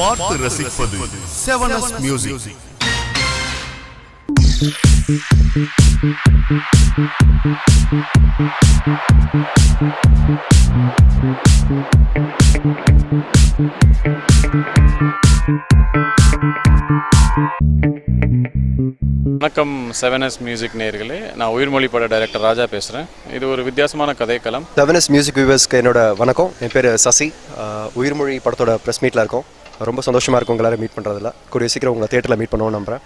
பார்த்து ரசிப்பது 7S music. வணக்கம் 7S music நேயர்களே, நான் உயிர்மொழி பட டைரக்டர் ராஜா பேசுகிறேன். இது ஒரு வித்தியாசமான கதைக்களம். 7S மியூசிக் வியூவர்ஸ்க்கு என்னோட வணக்கம். என் பேர் சசி. உயிர்மொழி படத்தோட ப்ரெஸ் மீட்டில் இருக்கோம். ரொம்ப சந்தோஷமாக இருக்கும் உங்களால் மீட் பண்ணுறதில்ல. கூடிய சீக்கிரம் உங்களை தியேட்டரில் மீட் பண்ணுவோம் நம்புகிறேன்.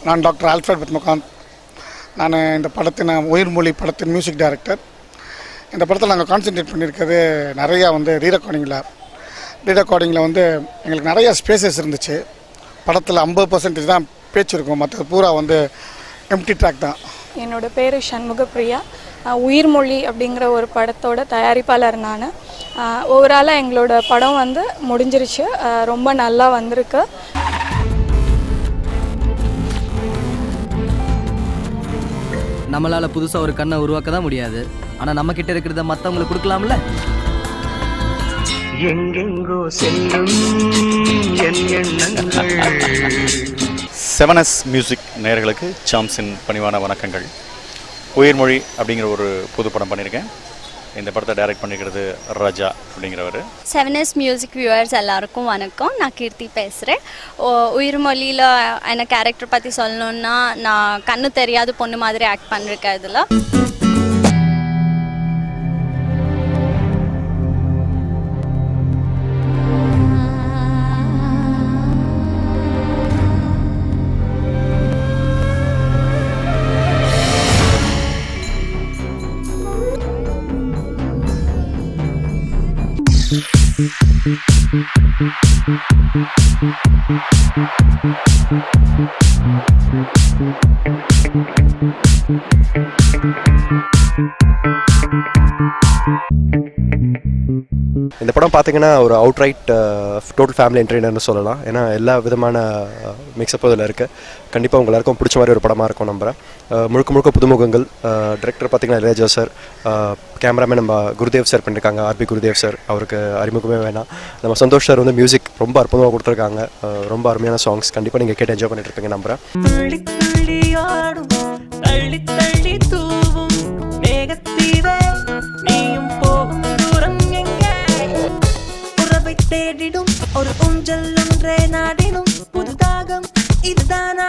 நான் டாக்டர் ஆல்ஃப்ரட் பத்மகாந்த். நான் இந்த படத்தின் உயிர்மொழி படத்தின் மியூசிக் டைரக்டர். இந்த படத்தில் நாங்கள் கான்சென்ட்ரேட் பண்ணியிருக்கிறது நிறையா ரீரெக்கார்டிங்கில் எங்களுக்கு நிறையா ஸ்பேசஸ் இருந்துச்சு. படத்தில் 50% தான் பேச்சு இருக்கும், மற்ற பூரா எம்டி ட்ராக் தான். என்னோடய பேர் சண்முகப்பிரியா. உயிர்மொழி அப்படிங்கிற ஒரு படத்தோட தயாரிப்பாளர் நான். ஓவராலாக எங்களோட படம் முடிஞ்சிருச்சு, ரொம்ப நல்லா வந்திருக்கு. நம்மளால் புதுசாக ஒரு கண்ணை உருவாக்க தான் முடியாது, ஆனால் நம்மக்கிட்ட இருக்கிறத மற்றவங்களுக்கு கொடுக்கலாம்ல. எங்கெங்கோ செல்லும் என் எண்ணங்கள். 7S மியூசிக் நேயர்களுக்கு சாம்ஸின் பணிவான வணக்கங்கள். உயிர்மொழி அப்படிங்கிற ஒரு புது படம் பண்ணியிருக்கேன். இந்த படத்தை டைரக்ட் பண்ணிக்கிறது ராஜா அப்படிங்கிறவர். 7S மியூசிக் வியூவர்ஸ் எல்லாருக்கும் வணக்கம். நான் கீர்த்தி பேசுகிறேன். உயிர்மொழியில் என்ன கேரக்டர் பற்றி சொல்லணுன்னா, நான் கண்ணு தெரியாத பொண்ணு மாதிரி ஆக்ட் பண்ணியிருக்கேன். இதில் இந்த படம் பார்த்தீங்கன்னா ஒரு அவுட்ரைட் டோட்டல் ஃபேமிலி என்டர்டெய்னர்னு சொல்லலாம். ஏன்னா எல்லா விதமான மிக்சப் இதில் இருக்குது. கண்டிப்பாக உங்கள் எல்லாருக்கும் பிடிச்ச மாதிரி ஒரு படமாக இருக்கும் நம்புகிறேன். முழுக்க புதுமுகங்கள். டைரக்டர் பார்த்திங்கன்னா இளையராஜா சார், கேமராமேன் நம்ம குருதேவ் சார் பண்ணியிருக்காங்க, ஆர்பி குருதேவ் சார். அவருக்கு அறிமுகமே வேணாம். நம்ம சந்தோஷ் சார் மியூசிக் ரொம்ப அற்புதமாக கொடுத்துருக்காங்க. ரொம்ப அருமையான சாங்ஸ். கண்டிப்பாக நீங்கள் கேட்டு என்ஜாய் பண்ணிட்டு இருப்பீங்க நம்புகிறேன். தேடிடும் ஒரு ஊஞ்சல் ஒன்றே நாடினும் புதுதாகம் இதுதானா,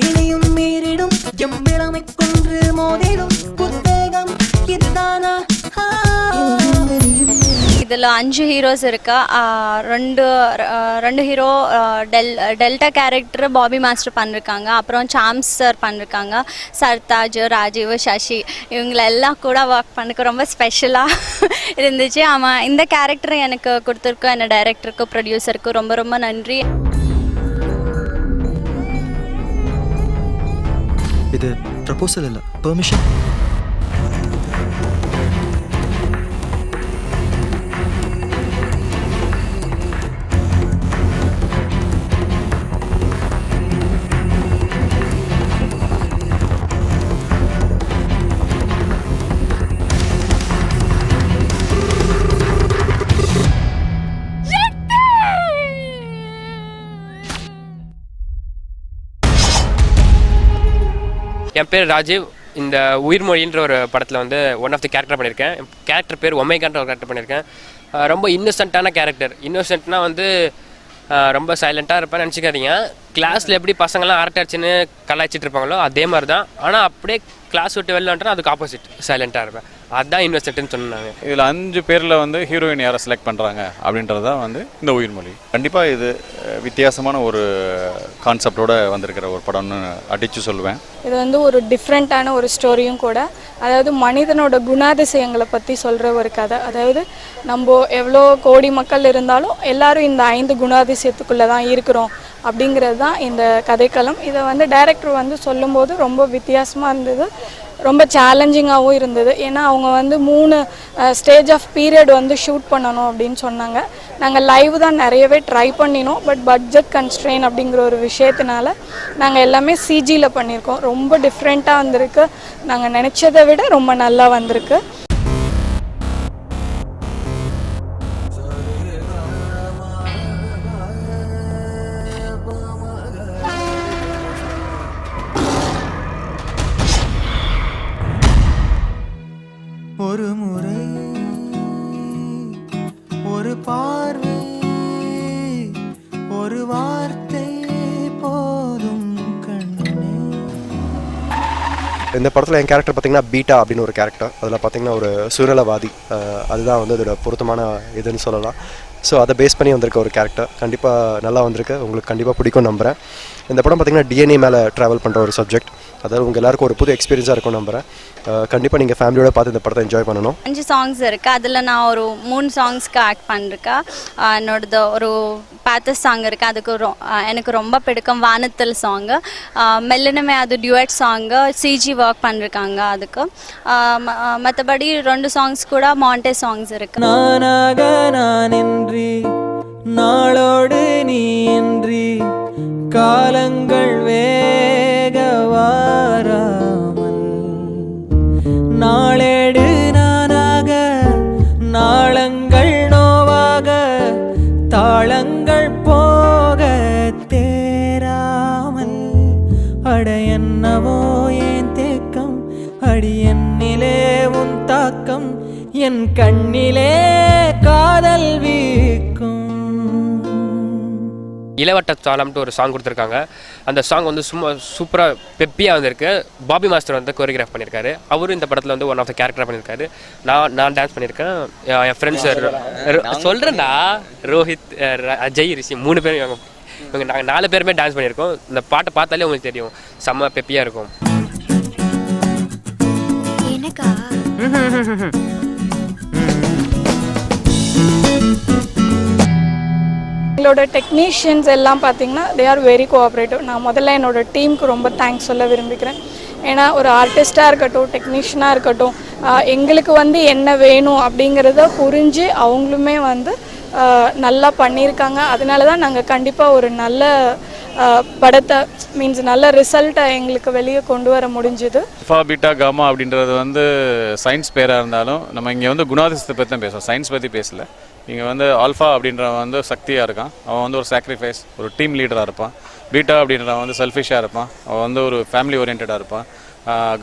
இனியும் மீறிடும் எம்பிளமை கொன்று மோதிடும் புத்தேகம் இதுதானா. இதில் 5 ஹீரோஸ் இருக்கா. ரெண்டு hero delta character Bobby master பண்ணியிருக்காங்க. அப்புறம் சாம்ஸ் சார் பண்ணியிருக்காங்க. சர்தாஜ், ராஜீவ், சசி இவங்களெல்லாம் கூட ஒர்க் பண்ணிக்க ரொம்ப ஸ்பெஷலாக இருந்துச்சு. ஆமாம், இந்த கேரக்டர் எனக்கு கொடுத்துருக்கோம் என்ன டைரக்டருக்கு, ப்ரொடியூசருக்கு ரொம்ப நன்றி. இது ப்ரப்போசல் இல்லை, பெர்மிஷன். என் பேர் ராஜீவ். இந்த உயிர்மொழின்ற ஒரு படத்தில் ஒன் ஆஃப் தி கேரக்டர் பண்ணியிருக்கேன். கேரக்டர் பேர் ஒமேகான்ற ஒரு கேரக்டர் பண்ணியிருக்கேன். ரொம்ப இன்னோசென்ட்டான கேரக்டர். இன்னோசென்ட்னா ரொம்ப சைலண்ட்டாக இருப்பேன்னு நினச்சிக்காதீங்க. கிளாஸில் எப்படி பசங்கள்லாம் அரட்டை அடிச்சுன்னு கலாய்ச்சிட்டு இருப்பாங்களோ அதே மாதிரி தான். ஆனால் அப்படியே கிளாஸ் விட்டு வெளில வந்துட்டா அதுக்கு ஆப்போசிட், சைலண்ட்டாக இருப்பேன். அதுதான் இன்னோசென்ட்னு சொன்னாங்க. இதில் 5 பேரில் ஹீரோயின் யாரை செலக்ட் பண்ணுறாங்க அப்படின்றது தான் இந்த உயிர்மொழி. கண்டிப்பாக இது வித்தியாசமான ஒரு கான்செப்டோடு வந்திருக்கிற ஒரு படம்னு அடித்து சொல்லுவேன். இது ஒரு டிஃப்ரெண்ட்டான ஒரு ஸ்டோரியும் கூட. அதாவது மனிதனோட குணாதிசயங்களை பற்றி சொல்கிற ஒரு கதை. அதாவது நம்ம எவ்வளோ கோடி மக்கள் இருந்தாலும் எல்லாரும் இந்த 5 குணாதிசயத்துக்குள்ளே தான் இருக்கிறோம் அப்படிங்கிறது தான் இந்த கதைக்களம். இதை டைரக்டர் சொல்லும்போது ரொம்ப வித்தியாசமாக இருந்தது. ரொம்ப சேலஞ்சிங்காகவும் இருந்தது. ஏன்னா அவங்க வந்து 3 ஸ்டேஜ் ஆஃப் பீரியட் வந்து ஷூட் பண்ணணும் அப்படின்னு சொன்னாங்க. நாங்கள் லைவ் தான் நிறையவே ட்ரை பண்ணினோம். பட் பட்ஜெட் கன்ஸ்ட்ரெயின் அப்படிங்கிற ஒரு விஷயத்தினால நாங்கள் எல்லாமே சிஜியில் பண்ணியிருக்கோம். ரொம்ப டிஃப்ரெண்ட்டாக வந்திருக்கு. நாங்கள் நினச்சதை விட ரொம்ப நல்லா வந்திருக்கு. ஒரு முறை ஒரு பார்வை ஒரு வார்த்தை போதும் கண்ணே. இந்த படத்தில் என் கேரக்டர் பார்த்தீங்கன்னா பீட்டா அப்படின்னு ஒரு கேரக்டர். அதில் பார்த்தீங்கன்னா ஒரு சுயநலவாதி. அதுதான் வந்து அதோட பொருத்தமான இதுன்னு சொல்லலாம். ஸோ அதை பேஸ் பண்ணி வந்திருக்க ஒரு கேரக்டர் கண்டிப்பாக நல்லா வந்திருக்கு. உங்களுக்கு கண்டிப்பாக பிடிக்கும் நம்புகிறேன். இந்த படம் பார்த்திங்கன்னா டிஎன்ஏ மேலே ட்ராவல் பண்ணுற ஒரு சப்ஜெக்ட். அதாவது உங்கள் எல்லாருக்கும் ஒரு புது எக்ஸ்பீரியன்ஸாக இருக்கும் நம்புகிறேன். கண்டிப்பாக நீங்கள் ஃபேமிலியோட பார்த்து இந்த படத்தை என்ஜாய் பண்ணணும். 5 சாங்ஸ் இருக்குது. அதில் நான் ஒரு 3 சாங்ஸ்க்கு ஆக்ட் பண்ணிருக்கேன். என்னோடது ஒரு பேத்தஸ் சாங் இருக்குது, அதுக்கு எனக்கு ரொம்ப பிடிக்கும் வானத்தில் சாங்கு. மெல்லினமே அது டியூட் சாங்கு, சிஜி ஒர்க் பண்ணிருக்காங்க அதுக்கு. மற்றபடி 2 சாங்ஸ் கூட மாண்டே சாங்ஸ் இருக்குது. நானாக நான் இன்றி நாளோடு நீ இன்றி காலங்கள் வேக வாராமல் நாளேடு நானாக நாளங்கள் நோவாக தாளங்கள் போக தேராமல் அட என்னவோ ஏன் தேக்கம் அடி என்னிலே உன் தாக்கம் என் கண்ணிலே காதல் வீக்கும். இளவட்ட சாலம்ட்டு ஒரு சாங் கொடுத்துருக்காங்க. அந்த சாங் வந்து சும்மா சூப்பராக பெப்பியாக வந்திருக்கு. பாபி மாஸ்டர் வந்து கோரியோகிராஃப் பண்ணியிருக்காரு. அவரும் இந்த படத்தில் வந்து ஒன் ஆஃப் த கேரக்டர் பண்ணியிருக்காரு. நான் டான்ஸ் பண்ணியிருக்கேன். என் ஃப்ரெண்ட்ஸ் சொல்கிறேன்டா, ரோஹித், அஜய், ரிஷி 3 பேரும் இவங்க நாங்கள் 4 பேருமே டான்ஸ் பண்ணியிருக்கோம். இந்த பாட்டை பார்த்தாலே உங்களுக்கு தெரியும், செம்ம பெப்பியாக இருக்கும். எங்களோட டெக்னீஷியன்ஸ் எல்லாம் பார்த்திங்கன்னா தே ஆர் வெரி கோஆப்ரேட்டிவ். நான் முதல்ல என்னோடய டீமுக்கு ரொம்ப தேங்க்ஸ் சொல்ல விரும்பிக்கிறேன். ஏன்னா ஒரு ஆர்டிஸ்ட்டாக இருக்கட்டும், டெக்னீஷியனாக இருக்கட்டும், எங்களுக்கு வந்து என்ன வேணும் அப்படிங்கிறத புரிஞ்சு அவங்களுமே வந்து நல்லா பண்ணியிருக்காங்க. அதனால தான் நாங்கள் கண்டிப்பாக ஒரு நல்ல படத்தை நல்ல ரிசல்ட்டை எங்களுக்கு வெளியே கொண்டு வர முடிஞ்சுது. அல்ஃபா பீட்டா காமா அப்படின்றது வந்து சயின்ஸ் பேராக இருந்தாலும் நம்ம இங்கே வந்து குணாதிசத்தை பற்றி தான் பேசுவோம், சயின்ஸ் பற்றி பேசல. இங்கே வந்து ஆல்ஃபா அப்படின்றவன் வந்து சக்தியாக இருக்கான். அவன் வந்து ஒரு சாக்ரிஃபைஸ், ஒரு டீம் லீடராக இருப்பான். பீட்டா அப்படின்றவன் வந்து செல்ஃபிஷாக இருப்பான். அவன் வந்து ஒரு ஃபேமிலி ஓரியன்டாக இருப்பான்.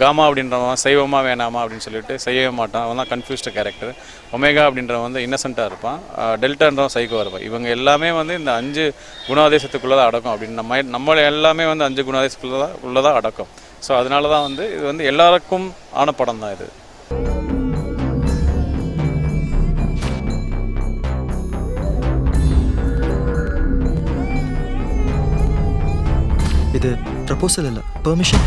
காமா அப்படின்றவன் செய்வோமா வேணாமா அப்படின்னு சொல்லிட்டு செய்யவே மாட்டான். அவன் தான் கன்ஃபியூஸ்டு கேரக்டர். ஒமேகா அப்படின்றவன் வந்து இன்னசென்ட்டாக இருப்பான். டெல்டான்றவன் சைக்கோ இருப்பான். இவங்க எல்லாமே வந்து இந்த 5 குணாதிசத்துக்குள்ளே தான் அடக்கும் அப்படின்னு நம்ம எல்லாமே வந்து 5 குணாதிசத்துக்குள்ளே தான் அடக்கும். ஸோ அதனால தான் வந்து இது வந்து எல்லாருக்கும் ஆன படம் தான் இது. இது ப்ரப்போசல் இல்லை, பெர்மிஷன்.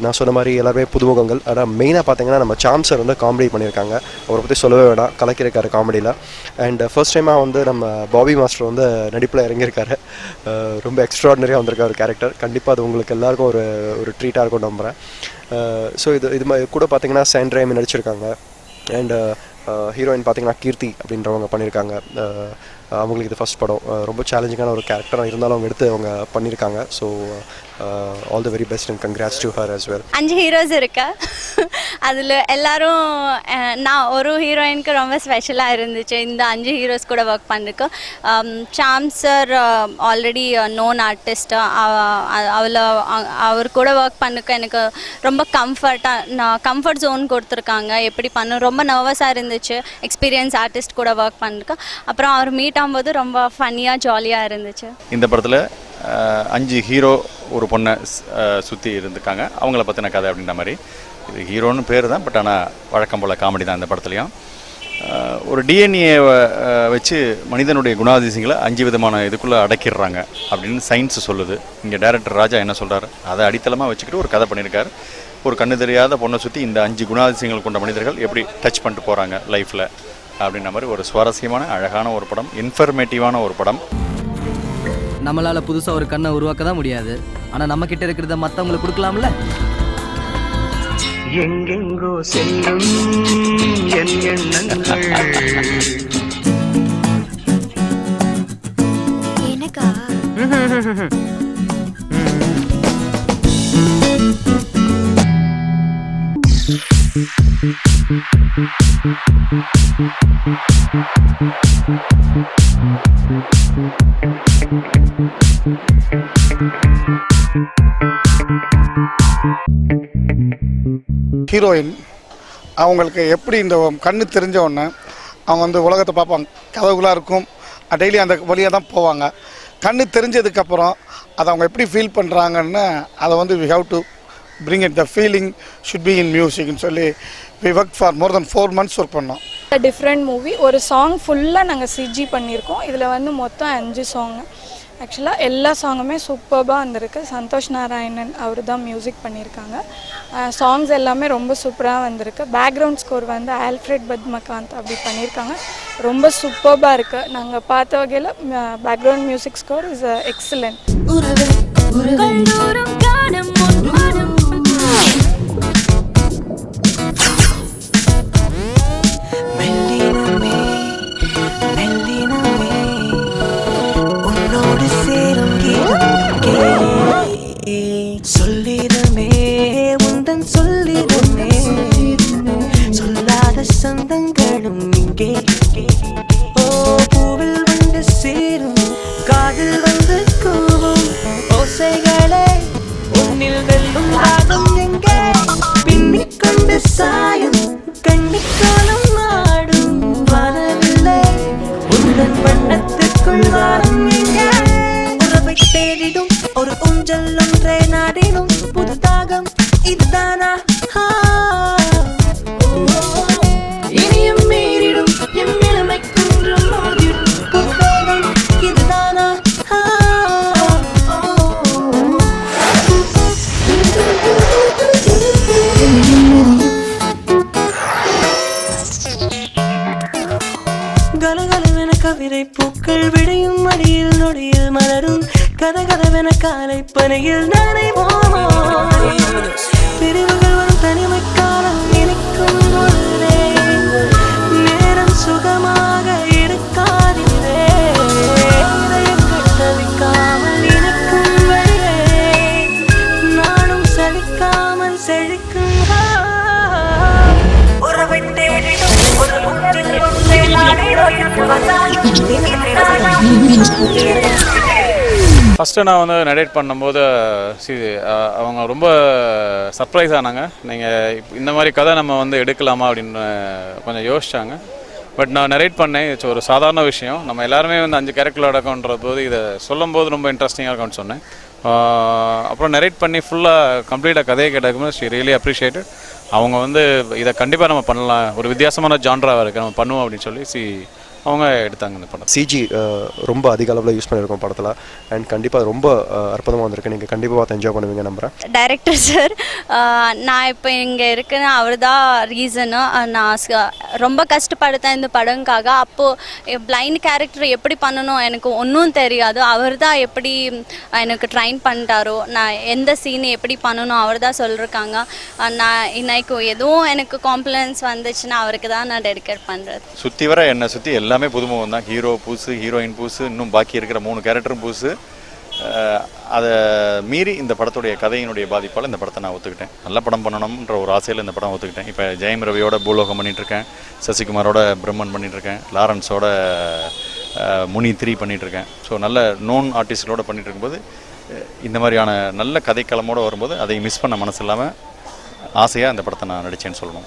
நான் சொன்ன மாதிரி எல்லாருமே புதுமுகங்கள். ஆனால் மெயினாக பார்த்தீங்கன்னா நம்ம சாம் சார் வந்து காமெடி பண்ணியிருக்காங்க. அவரை பற்றி சொல்லவே வேணாம், கலக்கியிருக்காரு காமெடியில். அண்ட் ஃபர்ஸ்ட் டைமாக வந்து நம்ம பாபி மாஸ்டர் வந்து நடிப்பில் இறங்கியிருக்காரு. ரொம்ப எக்ஸ்ட்ராடினரியாக வந்திருக்க ஒரு கேரக்டர். கண்டிப்பாக அது உங்களுக்கு எல்லாருக்கும் ஒரு ட்ரீட்டாக இருக்கும் நம்புகிறேன். ஸோ இது மாதிரி கூட பார்த்தீங்கன்னா சாண்ட்ரேமி நடிச்சிருக்காங்க. அண்ட் ஹீரோயின் பார்த்தீங்கன்னா கீர்த்தி அப்படின்றவங்க பண்ணியிருக்காங்க. அவங்களுக்கு இது ஃபஸ்ட் படம். ரொம்ப சேலஞ்சிங்கான ஒரு கேரக்டராக இருந்தாலும் அவங்க பண்ணியிருக்காங்க. So all the very best and congrats to her as well. 5 heroes இருக்கா. அதில் எல்லாரும் நான் ஒரு ஹீரோயினுக்கு ரொம்ப ஸ்பெஷலாக இருந்துச்சு. இந்த 5 ஹீரோஸ் கூட ஒர்க் பண்ணிருக்கோம். சாம் சார் ஆல்ரெடி நோன் ஆர்டிஸ்ட். அவர் கூட ஒர்க் பண்ணிருக்க எனக்கு ரொம்ப கம்ஃபர்ட் ஜோன் கொடுத்துருக்காங்க. எப்படி ரொம்ப நர்வஸாக இருந்துச்சு. எக்ஸ்பீரியன்ஸ் ஆர்டிஸ்ட் கூட ஒர்க் பண்ணிருக்கேன். அப்புறம் அவர் மீட் ஆகும்போது ரொம்ப ஃபன்னியாக ஜாலியாக இருந்துச்சு. இந்த படத்தில் 5 ஹீரோ ஒரு பொண்ணை சுற்றி இருந்துக்காங்க. அவங்கள பற்றின கதை அப்படின்ற மாதிரி. இது ஹீரோன்னு பேர் தான், பட் ஆனால் வழக்கம் போல் காமெடி தான் இந்த படத்துலையும். ஒரு டிஎன்ஏ வச்சு மனிதனுடைய குணாதிசயங்களை 5 விதமான இதுக்குள்ளே அடக்கிடுறாங்க அப்படின்னு சயின்ஸ் சொல்லுது. இங்கே டைரக்டர் ராஜா என்ன சொல்கிறார், அதை அடித்தளமாக வச்சுக்கிட்டு ஒரு கதை பண்ணியிருக்காரு. ஒரு கண்ணு தெரியாத பொண்ணை சுற்றி இந்த 5 குணாதிசயங்கள் கொண்ட மனிதர்கள் எப்படி டச் பண்ணிட்டு போகிறாங்க லைஃப்பில் அப்படின்ற மாதிரி ஒரு சுவாரஸ்யமான அழகான ஒரு படம், இன்ஃபர்மேட்டிவான ஒரு படம். நம்மளால் புதுசாக ஒரு கண்ணை உருவாக்க தான் முடியாது, ஆனால் நம்ம கிட்ட இருக்கிறத மற்றவங்களுக்கு கொடுக்கலாம்ல. எங்கெங்கோ செல்லும் என் எண்ணங்கள் எனக்கா ஹீரோயின் அவங்களுக்கு எப்படி இந்த கண்ணு தெரிஞ்ச உடனே அவங்க வந்து உலகத்தை பார்ப்பாங்க, கதவுகளாக இருக்கும், டெய்லி அந்த வழியாக தான் போவாங்க. கண்ணு தெரிஞ்சதுக்கப்புறம் அதை அவங்க எப்படி ஃபீல் பண்ணுறாங்கன்னு அதை வந்து we have to bring it the feeling should be in மியூசிக்னு சொல்லி we work for more than 4 months work பண்ணோம். Different movie. ஒரு சாங் ஃபுல்லாக நாங்கள் சிஜி பண்ணியிருக்கோம். இதில் வந்து மொத்தம் 5 சாங். ஆக்சுவலாக எல்லா சாங்குமே சூப்பர்பாக வந்திருக்கு. சந்தோஷ் நாராயணன் அவர் தான் மியூசிக் பண்ணியிருக்காங்க. சாங்ஸ் எல்லாமே ரொம்ப சூப்பராக வந்திருக்கு. பேக்ரவுண்ட் ஸ்கோர் வந்து ஆல்ஃப்ரெட் பத்மகாந்த் அப்படி பண்ணியிருக்காங்க. ரொம்ப சூப்பர்பாக இருக்குது. நாங்கள் பார்த்த வகையில் background music score is excellent. சொல்லிடமே உந்தன் சொல்லிடமே சொல்லாத சொந்தங்களும் இங்கே. ஓ பூவில் வந்து சேரும் காதில் வந்து கூவும் ஓசைகளே உன்னில் வெல்லும் ராகம் எங்கே. பின்னிக் கொண்டு சாயும் கண்ணிக்காலம் நாடும் வரவில்லை உந்தன் வண்ணத்துக்குள் வாரம் எங்கே. உறவை தேடிடும் ஒரு ஊஞ்சல் ஒன்றே நாடினும் புது தாகம் இதுதானா. இனியும் மீறிடும் என் நிலைமை குன்றும் மோதிடும் புத்தகம் இதுதானா. கலகலவென கவிதை பூக்கள் விடையும் மடியில் நொடியில் மலரும் கதகதவென காலை பனையில் நனைவோமோ. பிரிவுகள் வரும் தனிமை காலம் இனிக்கும் பொழுதே நேரம் சுகமாக இருக்காதிலே. இதயங்கள் தவிக்காமல் இனிக்கும் வழியே நானும் சலிக்காமல் செழிக்கும். உறவை தேடிடும் ஒரு முகத்தில் ஒன்றே ஃபஸ்ட்டு நான் வந்து நரேட் பண்ணும்போது அவங்க ரொம்ப சர்ப்ரைஸ் ஆனாங்க. நீங்கள் இந்த மாதிரி கதை நம்ம வந்து எடுக்கலாமா அப்படின்னு கொஞ்சம் யோசிச்சாங்க. பட் நான் நரேட் பண்ணேன், இது ஒரு சாதாரண விஷயம். நம்ம எல்லாருமே வந்து 5 கேரக்டர் அடக்கன்ற போது இதை சொல்லும் போது ரொம்ப இன்ட்ரெஸ்டிங்காக இருக்கும்னு சொன்னேன். அப்புறம் நரேட் பண்ணி ஃபுல்லாக கம்ப்ளீட்டாக கதையை கேட்டதுக்கு ஷி ரியலி அப்ரிஷியேட்டட். அவங்க வந்து இதை கண்டிப்பாக நம்ம பண்ணலாம், ஒரு வித்தியாசமான ஜான்ராவாக இருக்குது, நம்ம பண்ணுவோம் அப்படின்னு சொல்லி அவங்க எடுத்தாங்க இந்த படம். சிஜி ரொம்ப அதிக அளவில் யூஸ் பண்ணியிருக்கோம் படத்தில். அண்ட் கண்டிப்பாக ரொம்ப அற்புதமாக வந்திருக்கு. நீங்கள் கண்டிப்பாக பார்த்து என்ஜாய் பண்ணுவீங்க நம்புகிறேன். டைரக்டர் சார், நான் இப்போ இங்கே இருக்கேன்னு அவர் தான் ரீசனு. நான் ரொம்ப கஷ்டப்படுத்தேன் இந்த படங்காக. அப்போது பிளைண்ட் கேரக்டர் எப்படி பண்ணணும் எனக்கு ஒன்றும் தெரியாது. அவர் தான் எப்படி எனக்கு ட்ரைன் பண்ணிட்டாரோ, நான் எந்த சீன் எப்படி பண்ணணும் அவர் தான் சொல்லியிருக்காங்க. நான் இன்னைக்கு எதுவும் எனக்கு காம்ப்ளிமெண்ட்ஸ் வந்துச்சுன்னா அவருக்கு தான் நான் டெடிகேட் பண்ணுறது. சுற்றி வர என்னை சுற்றி எல்லாமே புதுமுகம் தான். ஹீரோ புதுசு, ஹீரோயின் புதுசு, இன்னும் பாக்கி இருக்கிற 3 கேரக்டரும் புதுசு. அதை மீறி இந்த படத்துடைய கதையினுடைய பாதிப்பால் இந்த படத்தை நான் ஒத்துக்கிட்டேன். நல்ல படம் பண்ணணும்ன்ற ஒரு ஆசையில் இந்த படம் ஒத்துக்கிட்டேன். இப்போ ஜெயம் ரவியோட பூலோகம் பண்ணிகிட்ருக்கேன், சசிகுமாரோட பிரம்மன் பண்ணிகிட்ருக்கேன், லாரன்ஸோட முனி 3 பண்ணிகிட்ருக்கேன். ஸோ நல்ல நோன் ஆர்டிஸ்டோடு பண்ணிகிட்டு இருக்கும்போது இந்த மாதிரியான நல்ல கதைக்களமோடு வரும்போது அதை மிஸ் பண்ண மனசு இல்லாமல் ஆசையாக இந்த படத்தை நான் நடித்தேன்னு சொல்லணும்.